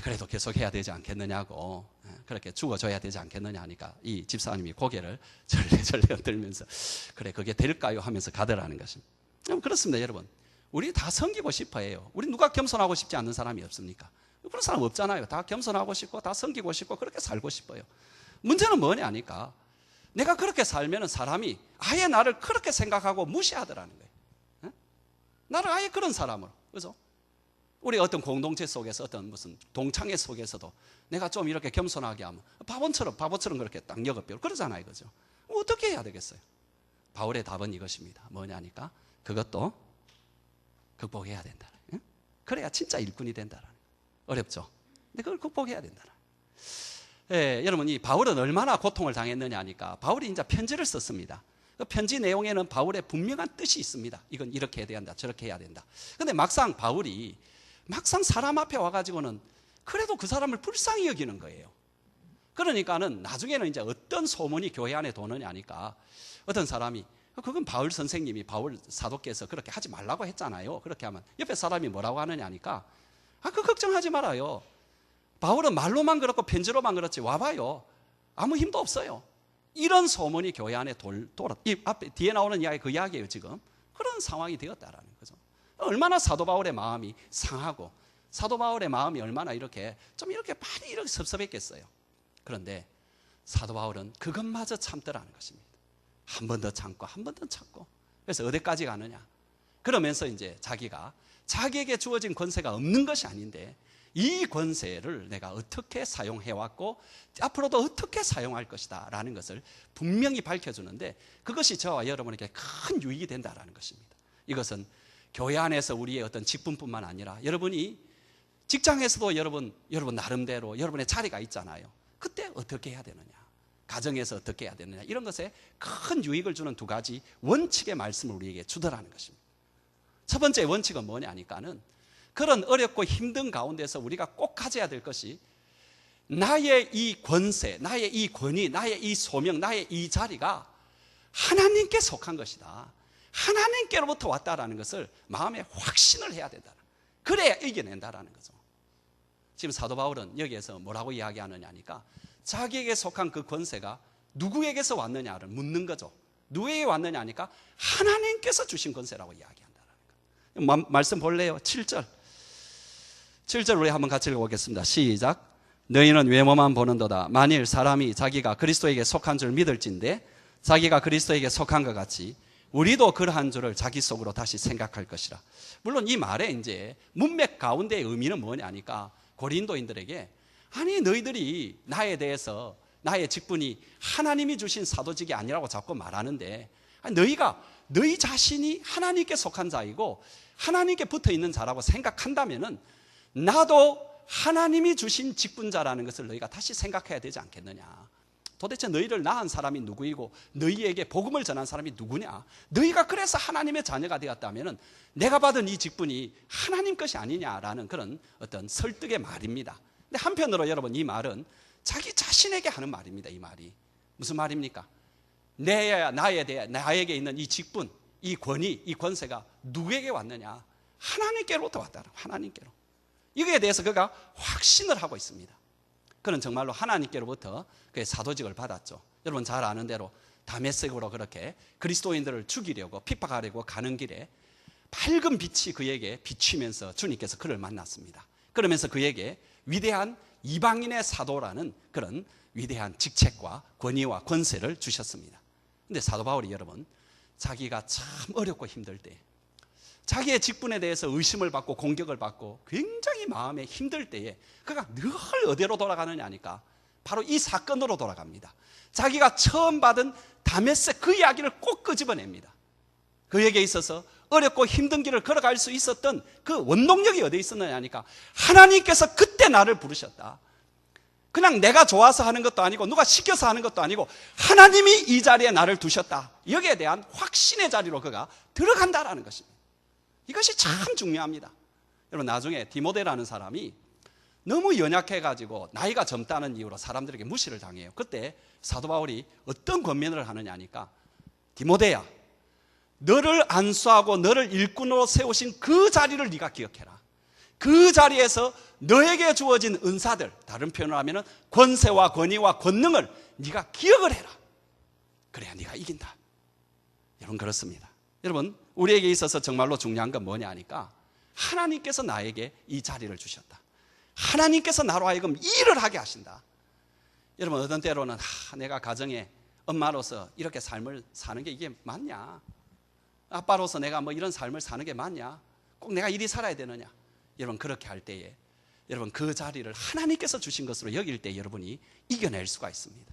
그래도 계속 해야 되지 않겠느냐고, 그렇게 죽어줘야 되지 않겠느냐 하니까 이 집사님이 고개를 절레절레 흔들면서 그래 그게 될까요 하면서 가더라는 것입니다. 그렇습니다. 여러분, 우리 다 섬기고 싶어 해요. 우리 누가 겸손하고 싶지 않는 사람이 없습니까? 그런 사람 없잖아요. 다 겸손하고 싶고 다 섬기고 싶고 그렇게 살고 싶어요. 문제는 뭐냐 하니까 내가 그렇게 살면 사람이 아예 나를 그렇게 생각하고 무시하더라는 거예요. 나를 아예 그런 사람으로. 그죠? 우리 어떤 공동체 속에서 어떤 무슨 동창회 속에서도 내가 좀 이렇게 겸손하게 하면 바보처럼 그렇게 딱 여겨버리고 그러잖아요. 그죠? 어떻게 해야 되겠어요? 바울의 답은 이것입니다. 뭐냐니까 그것도 극복해야 된다. 그래야 진짜 일꾼이 된다. 어렵죠? 근데 그걸 극복해야 된다. 여러분, 이 바울은 얼마나 고통을 당했느냐 하니까 바울이 이제 편지를 썼습니다. 그 편지 내용에는 바울의 분명한 뜻이 있습니다. 이건 이렇게 해야 된다, 저렇게 해야 된다. 근데 막상 바울이 사람 앞에 와가지고는 그래도 그 사람을 불쌍히 여기는 거예요. 그러니까는 나중에는 이제 어떤 소문이 교회 안에 도느냐 하니까 어떤 사람이 그건 바울 선생님이 바울 사도께서 그렇게 하지 말라고 했잖아요. 그렇게 하면 옆에 사람이 뭐라고 하느냐 하니까 그 걱정하지 말아요. 바울은 말로만 그렇고 편지로만 그렇지 와봐요. 아무 힘도 없어요. 이런 소문이 교회 안에 이 앞에 뒤에 나오는 이야기 그 이야기예요. 지금 그런 상황이 되었다라는 거죠. 얼마나 사도 바울의 마음이 상하고 사도 바울의 마음이 얼마나 이렇게 좀 이렇게 많이 이렇게 섭섭했겠어요. 그런데 사도 바울은 그것마저 참더라는 것입니다. 한 번 더 참고 한 번 더 참고. 그래서 어디까지 가느냐? 그러면서 이제 자기에게 주어진 권세가 없는 것이 아닌데 이 권세를 내가 어떻게 사용해왔고 앞으로도 어떻게 사용할 것이다 라는 것을 분명히 밝혀주는데 그것이 저와 여러분에게 큰 유익이 된다는 것입니다. 이것은 교회 안에서 우리의 어떤 직분뿐만 아니라 여러분이 직장에서도 여러분 나름대로 여러분의 자리가 있잖아요. 그때 어떻게 해야 되느냐, 가정에서 어떻게 해야 되느냐, 이런 것에 큰 유익을 주는 두 가지 원칙의 말씀을 우리에게 주더라는 것입니다. 첫 번째 원칙은 뭐냐니까는 그런 어렵고 힘든 가운데서 우리가 꼭 가져야 될 것이 나의 이 권세, 나의 이 권위, 나의 이 소명, 나의 이 자리가 하나님께 속한 것이다. 하나님께로부터 왔다라는 것을 마음에 확신을 해야 된다. 그래야 이겨낸다라는 거죠. 지금 사도 바울은 여기에서 뭐라고 이야기하느냐니까 자기에게 속한 그 권세가 누구에게서 왔느냐를 묻는 거죠. 누구에게 왔느냐 하니까 하나님께서 주신 권세라고 이야기한다는 거예요. 말씀 볼래요? 7절 우리 한번 같이 읽어보겠습니다. 시작. 너희는 외모만 보는도다. 만일 사람이 자기가 그리스도에게 속한 줄 믿을진데 자기가 그리스도에게 속한 것 같이 우리도 그러한 줄을 자기 속으로 다시 생각할 것이라. 물론 이 말의 이제 문맥 가운데의 의미는 뭐냐니까 고린도인들에게 아니 너희들이 나에 대해서 나의 직분이 하나님이 주신 사도직이 아니라고 자꾸 말하는데 너희가 너희 자신이 하나님께 속한 자이고 하나님께 붙어 있는 자라고 생각한다면은 나도 하나님이 주신 직분자라는 것을 너희가 다시 생각해야 되지 않겠느냐. 도대체 너희를 낳은 사람이 누구이고 너희에게 복음을 전한 사람이 누구냐. 너희가 그래서 하나님의 자녀가 되었다면 내가 받은 이 직분이 하나님 것이 아니냐라는 그런 어떤 설득의 말입니다. 근데 한편으로 여러분 이 말은 자기 자신에게 하는 말입니다. 이 말이 무슨 말입니까? 나에게 있는 이 직분, 이 권위, 이 권세가 누구에게 왔느냐? 하나님께로부터 왔다. 하나님께로. 이거에 대해서 그가 확신을 하고 있습니다. 그는 정말로 하나님께로부터 그의 사도직을 받았죠. 여러분 잘 아는 대로 다메섹으로 그렇게 그리스도인들을 죽이려고 핍박하려고 가는 길에 밝은 빛이 그에게 비치면서 주님께서 그를 만났습니다. 그러면서 그에게 위대한 이방인의 사도라는 그런 위대한 직책과 권위와 권세를 주셨습니다. 그런데 사도 바울이 여러분 자기가 참 어렵고 힘들 때 자기의 직분에 대해서 의심을 받고 공격을 받고 굉장히 마음에 힘들 때에 그가 늘 어디로 돌아가느냐 하니까 바로 이 사건으로 돌아갑니다. 자기가 처음 받은 다메섹 그 이야기를 꼭 끄집어냅니다. 그에게 있어서 어렵고 힘든 길을 걸어갈 수 있었던 그 원동력이 어디에 있었느냐 하니까 하나님께서 그때 나를 부르셨다. 그냥 내가 좋아서 하는 것도 아니고 누가 시켜서 하는 것도 아니고 하나님이 이 자리에 나를 두셨다. 여기에 대한 확신의 자리로 그가 들어간다라는 것입니다. 이것이 참 중요합니다. 여러분 나중에 디모데라는 사람이 너무 연약해가지고 나이가 젊다는 이유로 사람들에게 무시를 당해요. 그때 사도 바울이 어떤 권면을 하느냐 하니까 디모데야 너를 안수하고 너를 일꾼으로 세우신 그 자리를 네가 기억해라. 그 자리에서 너에게 주어진 은사들, 다른 표현을 하면 권세와 권위와 권능을 네가 기억을 해라. 그래야 네가 이긴다. 여러분 그렇습니다. 여러분 우리에게 있어서 정말로 중요한 건 뭐냐 하니까 하나님께서 나에게 이 자리를 주셨다. 하나님께서 나로 하여금 일을 하게 하신다. 여러분 어떤 때로는 내가 가정에 엄마로서 이렇게 삶을 사는 게 이게 맞냐? 아빠로서 내가 뭐 이런 삶을 사는 게 맞냐? 꼭 내가 이리 살아야 되느냐? 여러분 그렇게 할 때에 여러분 그 자리를 하나님께서 주신 것으로 여길 때 여러분이 이겨낼 수가 있습니다.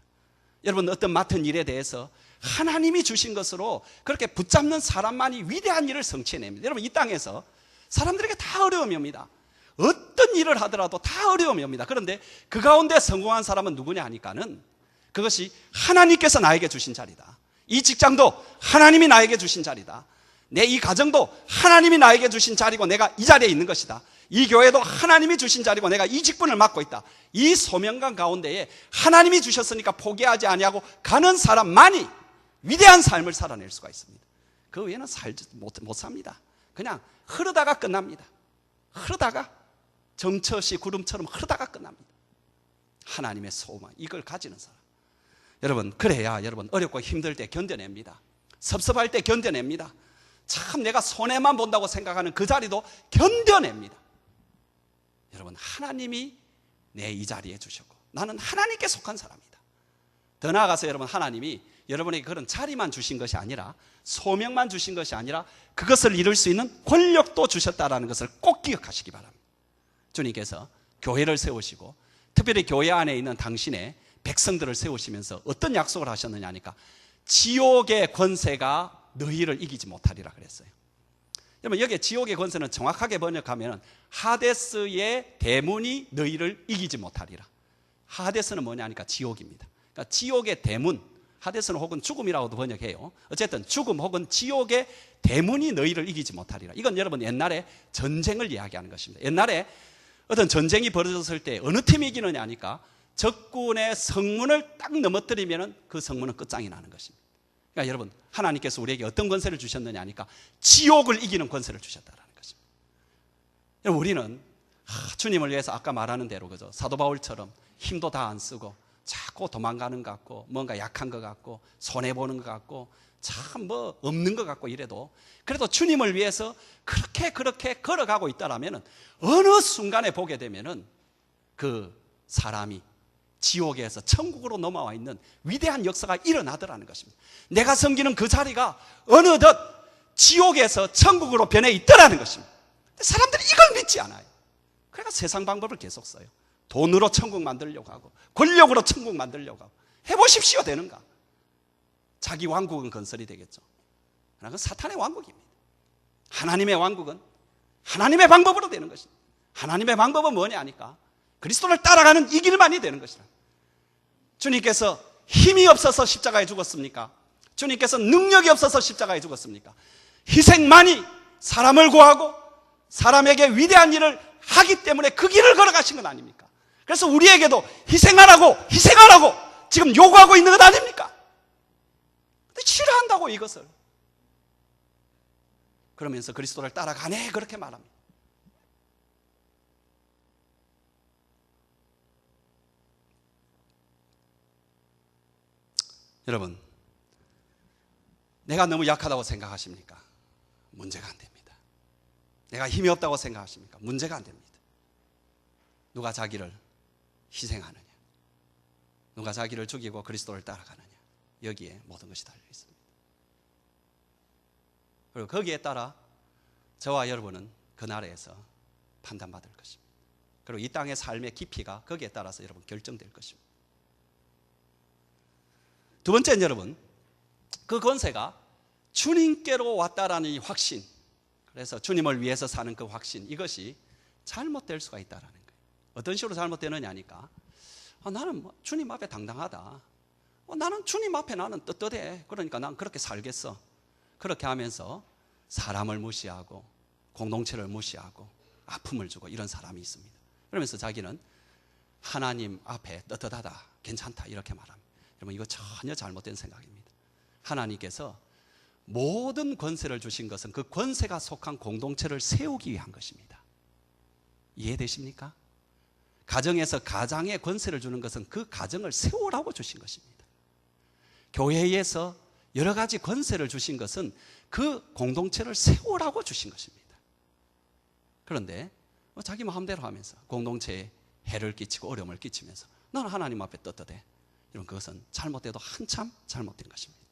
여러분 어떤 맡은 일에 대해서 하나님이 주신 것으로 그렇게 붙잡는 사람만이 위대한 일을 성취해냅니다. 여러분 이 땅에서 사람들에게 다 어려움이 옵니다. 어떤 일을 하더라도 다 어려움이 옵니다. 그런데 그 가운데 성공한 사람은 누구냐 하니까는 그것이 하나님께서 나에게 주신 자리다. 이 직장도 하나님이 나에게 주신 자리다. 내 이 가정도 하나님이 나에게 주신 자리고 내가 이 자리에 있는 것이다. 이 교회도 하나님이 주신 자리고 내가 이 직분을 맡고 있다. 이 소명감 가운데에 하나님이 주셨으니까 포기하지 아니하고 가는 사람만이 위대한 삶을 살아낼 수가 있습니다. 그 외에는 못 삽니다. 그냥 흐르다가 끝납니다. 흐르다가 정처시 구름처럼 흐르다가 끝납니다. 하나님의 소망 이걸 가지는 사람. 여러분 그래야 여러분 어렵고 힘들 때 견뎌냅니다. 섭섭할 때 견뎌냅니다. 참 내가 손해만 본다고 생각하는 그 자리도 견뎌냅니다. 여러분 하나님이 내 이 자리에 주셨고 나는 하나님께 속한 사람이다. 더 나아가서 여러분 하나님이 여러분에게 그런 자리만 주신 것이 아니라 소명만 주신 것이 아니라 그것을 이룰 수 있는 권력도 주셨다라는 것을 꼭 기억하시기 바랍니다. 주님께서 교회를 세우시고 특별히 교회 안에 있는 당신의 백성들을 세우시면서 어떤 약속을 하셨느냐 하니까 지옥의 권세가 너희를 이기지 못하리라 그랬어요. 여러분 여기에 지옥의 권세는 정확하게 번역하면 하데스의 대문이 너희를 이기지 못하리라. 하데스는 뭐냐 하니까 지옥입니다. 그러니까 지옥의 대문 하데스는 혹은 죽음이라고도 번역해요. 어쨌든 죽음 혹은 지옥의 대문이 너희를 이기지 못하리라. 이건 여러분 옛날에 전쟁을 이야기하는 것입니다. 옛날에 어떤 전쟁이 벌어졌을 때 어느 팀이 이기느냐 하니까 적군의 성문을 딱 넘어뜨리면 그 성문은 끝장이 나는 것입니다. 그러니까 여러분, 하나님께서 우리에게 어떤 권세를 주셨느냐 하니까 지옥을 이기는 권세를 주셨다는 것입니다. 여러분, 우리는 주님을 위해서 아까 말하는 대로 그죠? 사도 바울처럼 힘도 다 안 쓰고 자꾸 도망가는 것 같고 뭔가 약한 것 같고 손해보는 것 같고 참 뭐 없는 것 같고 이래도 그래도 주님을 위해서 그렇게 걸어가고 있다라면 어느 순간에 보게 되면은 그 사람이 지옥에서 천국으로 넘어와 있는 위대한 역사가 일어나더라는 것입니다. 내가 섬기는 그 자리가 어느덧 지옥에서 천국으로 변해 있더라는 것입니다. 사람들이 이걸 믿지 않아요. 그러니까 세상 방법을 계속 써요. 돈으로 천국 만들려고 하고 권력으로 천국 만들려고 하고 해보십시오. 되는가? 자기 왕국은 건설이 되겠죠. 그러나 그건 사탄의 왕국입니다. 하나님의 왕국은 하나님의 방법으로 되는 것입니다. 하나님의 방법은 뭐냐 하니까 그리스도를 따라가는 이 길만이 되는 것이다. 주님께서 힘이 없어서 십자가에 죽었습니까? 주님께서 능력이 없어서 십자가에 죽었습니까? 희생만이 사람을 구하고 사람에게 위대한 일을 하기 때문에 그 길을 걸어가신 건 아닙니까? 그래서 우리에게도 희생하라고 지금 요구하고 있는 것 아닙니까? 근데 싫어한다고 이것을. 그러면서 그리스도를 따라가네 그렇게 말합니다. 여러분, 내가 너무 약하다고 생각하십니까? 문제가 안 됩니다. 내가 힘이 없다고 생각하십니까? 문제가 안 됩니다. 누가 자기를 희생하느냐, 누가 자기를 죽이고 그리스도를 따라가느냐, 여기에 모든 것이 달려 있습니다. 그리고 거기에 따라 저와 여러분은 그 나라에서 판단받을 것입니다. 그리고 이 땅의 삶의 깊이가 거기에 따라서 여러분 결정될 것입니다. 두 번째는 여러분, 그 권세가 주님께로 왔다라는 이 확신, 그래서 주님을 위해서 사는 그 확신, 이것이 잘못될 수가 있다라는 거예요. 어떤 식으로 잘못되느냐 하니까 나는 주님 앞에 당당하다, 나는 주님 앞에 나는 떳떳해, 그러니까 난 그렇게 살겠어, 그렇게 하면서 사람을 무시하고 공동체를 무시하고 아픔을 주고 이런 사람이 있습니다. 그러면서 자기는 하나님 앞에 떳떳하다, 괜찮다 이렇게 말합니다. 여러분, 이거 전혀 잘못된 생각입니다. 하나님께서 모든 권세를 주신 것은 그 권세가 속한 공동체를 세우기 위한 것입니다. 이해되십니까? 가정에서 가장의 권세를 주는 것은 그 가정을 세우라고 주신 것입니다. 교회에서 여러 가지 권세를 주신 것은 그 공동체를 세우라고 주신 것입니다. 그런데 자기 마음대로 하면서 공동체에 해를 끼치고 어려움을 끼치면서 나는 하나님 앞에 떳떳해, 이런 그것은 잘못돼도 한참 잘못된 것입니다.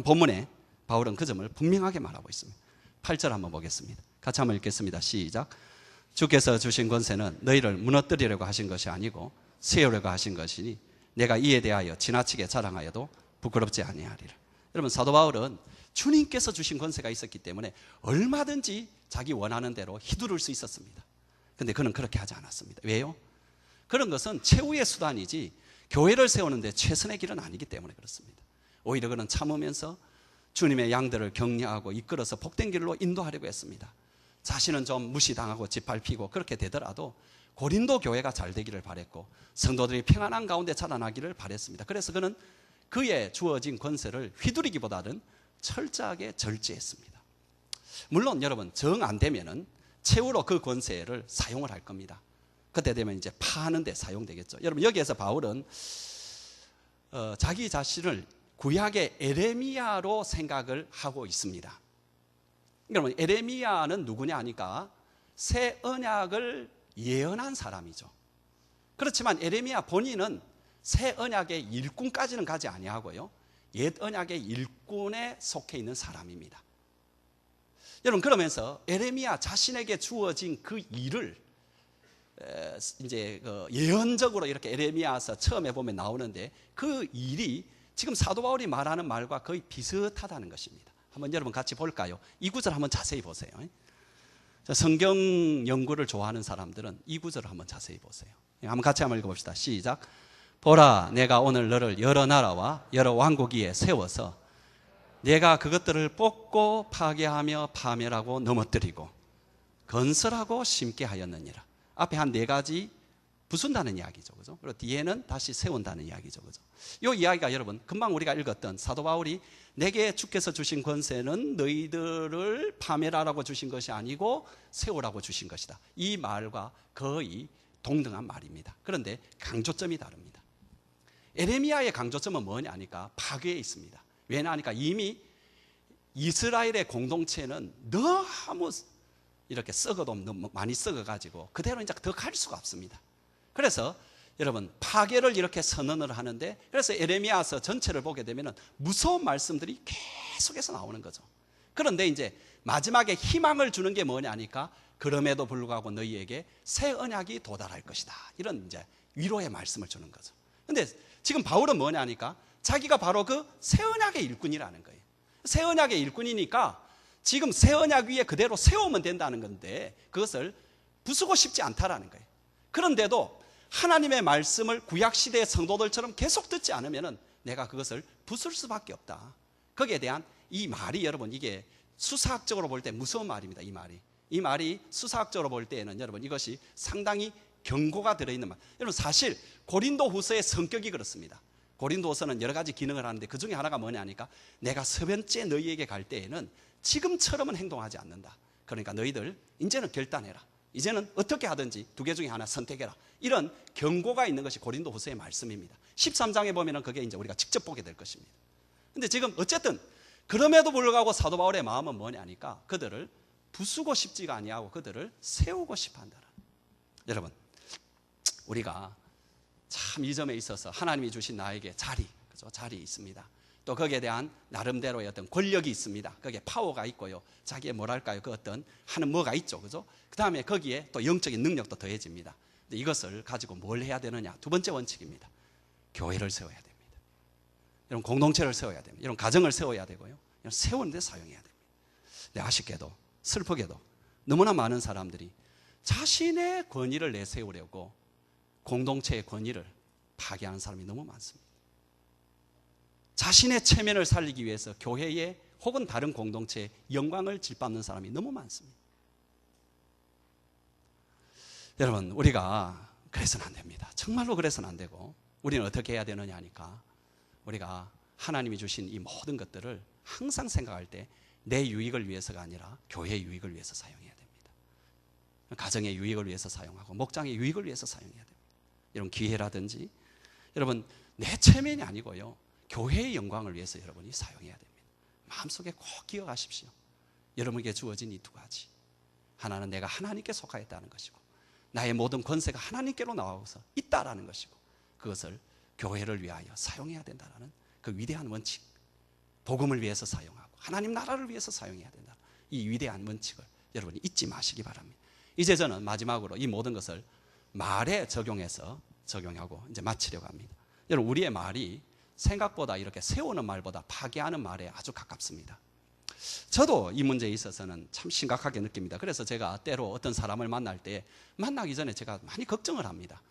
본문에 바울은 그 점을 분명하게 말하고 있습니다. 8절 한번 보겠습니다. 같이 한번 읽겠습니다. 시작. 주께서 주신 권세는 너희를 무너뜨리려고 하신 것이 아니고 세우려고 하신 것이니 내가 이에 대하여 지나치게 자랑하여도 부끄럽지 아니하리라. 여러분, 사도 바울은 주님께서 주신 권세가 있었기 때문에 얼마든지 자기 원하는 대로 휘두를 수 있었습니다. 그런데 그는 그렇게 하지 않았습니다. 왜요? 그런 것은 최후의 수단이지 교회를 세우는데 최선의 길은 아니기 때문에 그렇습니다. 오히려 그는 참으면서 주님의 양들을 격려하고 이끌어서 복된 길로 인도하려고 했습니다. 자신은 좀 무시당하고 짓밟히고 그렇게 되더라도 고린도 교회가 잘 되기를 바랬고 성도들이 평안한 가운데 자라나기를 바랬습니다. 그래서 그는 그의 주어진 권세를 휘두르기보다는 철저하게 절제했습니다. 물론 여러분, 정 안 되면은 최후로 그 권세를 사용을 할 겁니다. 그때 되면 이제 파하는 데 사용되겠죠. 여러분, 여기에서 바울은 자기 자신을 구약의 에레미야로 생각을 하고 있습니다. 여러분, 에레미야는 누구냐 하니까 새 언약을 예언한 사람이죠. 그렇지만 에레미야 본인은 새 언약의 일꾼까지는 가지 아니하고요, 옛 언약의 일꾼에 속해 있는 사람입니다. 여러분, 그러면서 에레미야 자신에게 주어진 그 일을 이제 예언적으로 이렇게 에레미야서 처음에 보면 나오는데 그 일이 지금 사도 바울이 말하는 말과 거의 비슷하다는 것입니다. 한번 여러분 같이 볼까요? 이 구절 한번 자세히 보세요. 성경 연구를 좋아하는 사람들은 이 구절을 한번 자세히 보세요. 한번 같이 한번 읽어봅시다. 시작. 보라, 내가 오늘 너를 여러 나라와 여러 왕국 위에 세워서 내가 그것들을 뽑고 파괴하며 파멸하고 넘어뜨리고 건설하고 심게 하였느니라. 앞에 한 네 가지 부순다는 이야기죠. 그죠? 그리고 뒤에는 다시 세운다는 이야기죠. 그죠? 이 이야기가 여러분, 금방 우리가 읽었던 사도 바울이 내게 주께서 주신 권세는 너희들을 파멸하라고 주신 것이 아니고 세우라고 주신 것이다. 이 말과 거의 동등한 말입니다. 그런데 강조점이 다릅니다. 에레미야의 강조점은 뭐냐 하니까 파괴에 있습니다. 왜냐 하니까 이미 이스라엘의 공동체는 너무 이렇게 썩어도 너무 많이 썩어가지고 그대로 이제 더 갈 수가 없습니다. 그래서 여러분, 파괴를 이렇게 선언을 하는데, 그래서 에레미야서 전체를 보게 되면 무서운 말씀들이 계속해서 나오는 거죠. 그런데 이제 마지막에 희망을 주는 게 뭐냐 하니까 그럼에도 불구하고 너희에게 새 언약이 도달할 것이다. 이런 이제 위로의 말씀을 주는 거죠. 근데 지금 바울은 뭐냐 하니까 자기가 바로 그 새 언약의 일꾼이라는 거예요. 새 언약의 일꾼이니까 지금 새 언약 위에 그대로 세우면 된다는 건데 그것을 부수고 싶지 않다라는 거예요. 그런데도 하나님의 말씀을 구약시대의 성도들처럼 계속 듣지 않으면 내가 그것을 부술 수밖에 없다. 거기에 대한 이 말이 여러분, 이게 수사학적으로 볼 때 무서운 말입니다. 이 말이 수사학적으로 볼 때에는 여러분, 이것이 상당히 경고가 들어있는 말. 여러분, 사실 고린도 후서의 성격이 그렇습니다. 고린도 후서는 여러 가지 기능을 하는데 그 중에 하나가 뭐냐 하니까 내가 세 번째 너희에게 갈 때에는 지금처럼은 행동하지 않는다. 그러니까 너희들 이제는 결단해라. 이제는 어떻게 하든지 두 개 중에 하나 선택해라. 이런 경고가 있는 것이 고린도 후서의 말씀입니다. 13장에 보면 그게 이제 우리가 직접 보게 될 것입니다. 근데 지금 어쨌든 그럼에도 불구하고 사도 바울의 마음은 뭐냐 하니까 그들을 부수고 싶지가 아니하고 그들을 세우고 싶어 한다. 여러분, 우리가 참 이 점에 있어서 하나님이 주신 나에게 자리 있습니다. 또 거기에 대한 나름대로의 어떤 권력이 있습니다. 거기에 파워가 있고요. 자기의 뭐랄까요, 그 어떤 하는 뭐가 있죠. 그죠? 그 다음에 거기에 또 영적인 능력도 더해집니다. 근데 이것을 가지고 뭘 해야 되느냐? 두 번째 원칙입니다. 교회를 세워야 됩니다. 이런 공동체를 세워야 됩니다. 이런 가정을 세워야 되고요. 이런 세우는 데 사용해야 됩니다. 근데 아쉽게도, 슬프게도 너무나 많은 사람들이 자신의 권위를 내세우려고 공동체의 권위를 파괴하는 사람이 너무 많습니다. 자신의 체면을 살리기 위해서 교회에 혹은 다른 공동체에 영광을 짓밟는 사람이 너무 많습니다. 여러분, 우리가 그래서는 안 됩니다. 정말로 그래서는 안 되고 우리는 어떻게 해야 되느냐 하니까 우리가 하나님이 주신 이 모든 것들을 항상 생각할 때 내 유익을 위해서가 아니라 교회의 유익을 위해서 사용해야 됩니다. 가정의 유익을 위해서 사용하고 목장의 유익을 위해서 사용해야 됩니다. 이런 기회라든지 여러분, 내 체면이 아니고요, 교회의 영광을 위해서 여러분이 사용해야 됩니다. 마음속에 꼭 기억하십시오. 여러분에게 주어진 이 두 가지, 하나는 내가 하나님께 속하였다는 것이고 나의 모든 권세가 하나님께로 나와서 있다라는 것이고 그것을 교회를 위하여 사용해야 된다는 그 위대한 원칙, 복음을 위해서 사용하고 하나님 나라를 위해서 사용해야 된다. 이 위대한 원칙을 여러분이 잊지 마시기 바랍니다. 이제 저는 마지막으로 이 모든 것을 말에 적용하고 이제 마치려고 합니다. 여러분, 우리의 말이 생각보다 이렇게 세우는 말보다 파괴하는 말에 아주 가깝습니다. 저도 이 문제에 있어서는 참 심각하게 느낍니다. 그래서 제가 때로 어떤 사람을 만날 때 만나기 전에 제가 많이 걱정을 합니다.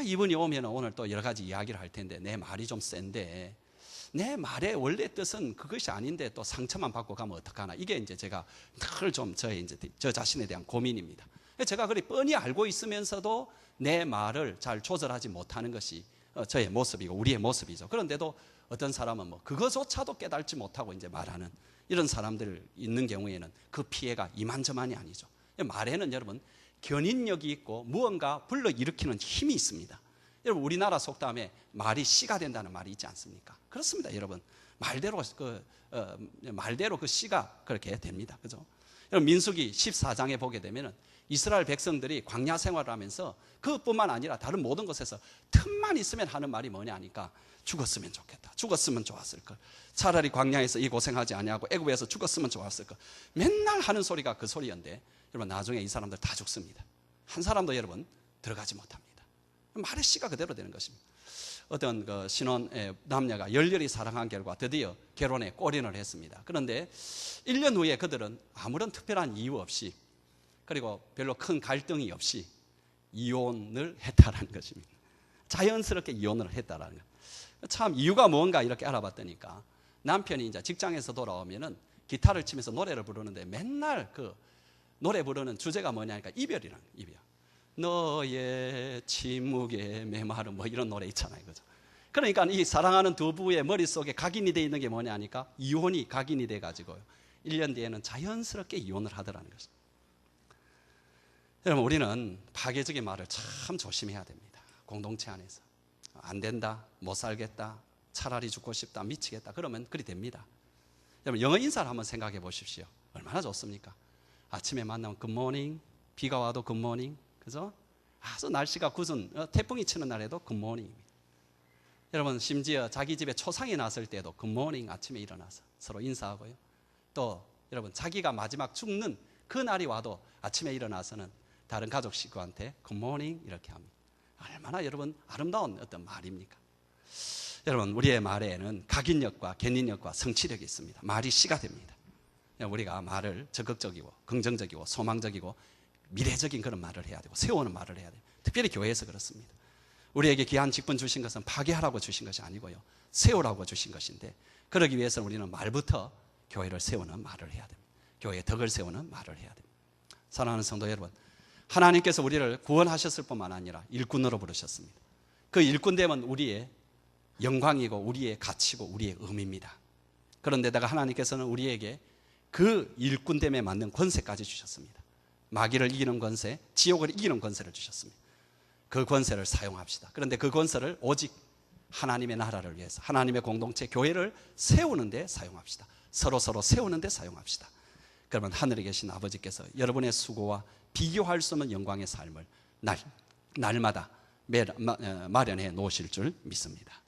이분이 오면 오늘 또 여러 가지 이야기를 할 텐데 내 말이 좀 센데 내 말의 원래 뜻은 그것이 아닌데 또 상처만 받고 가면 어떡하나. 이게 이제 제가 늘 좀 저 자신에 대한 고민입니다. 제가 그리 뻔히 알고 있으면서도 내 말을 잘 조절하지 못하는 것이 저의 모습이고 우리의 모습이죠. 그런데도 어떤 사람은 뭐 그거조차도 깨달지 못하고 이제 말하는 이런 사람들 있는 경우에는 그 피해가 이만저만이 아니죠. 말에는 여러분 견인력이 있고 무언가 불러일으키는 힘이 있습니다. 여러분, 우리나라 속담에 말이 씨가 된다는 말이 있지 않습니까? 그렇습니다, 여러분. 말대로 그 씨가 그렇게 됩니다. 그죠? 여러분, 민수기 14장에 보게 되면은 이스라엘 백성들이 광야 생활을 하면서 그것뿐만 아니라 다른 모든 곳에서 틈만 있으면 하는 말이 뭐냐 하니까 죽었으면 좋겠다. 죽었으면 좋았을 걸. 차라리 광야에서 이 고생하지 아니하고 애굽에서 죽었으면 좋았을 걸. 맨날 하는 소리가 그 소리였는데 여러분, 나중에 이 사람들 다 죽습니다. 한 사람도 여러분 들어가지 못합니다. 말의 씨가 그대로 되는 것입니다. 어떤 그 신혼 남녀가 열렬히 사랑한 결과 드디어 결혼에 골인을 했습니다. 그런데 1년 후에 그들은 아무런 특별한 이유 없이 그리고 별로 큰 갈등이 없이 이혼을 했다라는 것입니다. 자연스럽게 이혼을 했다라는 거예요. 참 이유가 뭔가 이렇게 알아봤더니까 남편이 이제 직장에서 돌아오면은 기타를 치면서 노래를 부르는데 맨날 그 노래 부르는 주제가 뭐냐니까 이별이라는 거예요. 이별. 너의 침묵에 메마른 뭐 이런 노래 있잖아요. 그죠? 그러니까 이 사랑하는 두 부의 머릿속에 각인이 되어 있는 게 뭐냐니까 이혼이 각인이 돼 가지고요. 1년 뒤에는 자연스럽게 이혼을 하더라는 거죠. 여러분, 우리는 파괴적인 말을 참 조심해야 됩니다. 공동체 안에서. 안 된다, 못 살겠다, 차라리 죽고 싶다, 미치겠다, 그러면 그리 됩니다. 여러분, 영어 인사를 한번 생각해 보십시오. 얼마나 좋습니까? 아침에 만나면 굿모닝, 비가 와도 굿모닝, 그죠? 아주 날씨가 굳은 태풍이 치는 날에도 굿모닝입니다. 여러분, 심지어 자기 집에 초상이 났을 때도 굿모닝 아침에 일어나서 서로 인사하고요. 또 여러분, 자기가 마지막 죽는 그 날이 와도 아침에 일어나서는 다른 가족 식구한테 굿모닝 이렇게 합니다. 얼마나 여러분 아름다운 어떤 말입니까? 여러분, 우리의 말에는 각인력과 견인력과 성취력이 있습니다. 말이 씨가 됩니다. 우리가 말을 적극적이고 긍정적이고 소망적이고 미래적인 그런 말을 해야 되고 세우는 말을 해야 돼요. 특별히 교회에서 그렇습니다. 우리에게 귀한 직분 주신 것은 파괴하라고 주신 것이 아니고요, 세우라고 주신 것인데, 그러기 위해서 우리는 말부터 교회를 세우는 말을 해야 됩니다. 교회의 덕을 세우는 말을 해야 됩니다. 사랑하는 성도 여러분, 하나님께서 우리를 구원하셨을 뿐만 아니라 일꾼으로 부르셨습니다. 그 일꾼됨은 우리의 영광이고 우리의 가치고 우리의 의미입니다. 그런데다가 하나님께서는 우리에게 그 일꾼됨에 맞는 권세까지 주셨습니다. 마귀를 이기는 권세, 지옥을 이기는 권세를 주셨습니다. 그 권세를 사용합시다. 그런데 그 권세를 오직 하나님의 나라를 위해서, 하나님의 공동체 교회를 세우는 데 사용합시다. 서로 세우는 데 사용합시다. 그러면 하늘에 계신 아버지께서 여러분의 수고와 비교할 수 없는 영광의 삶을 날마다 마련해 놓으실 줄 믿습니다.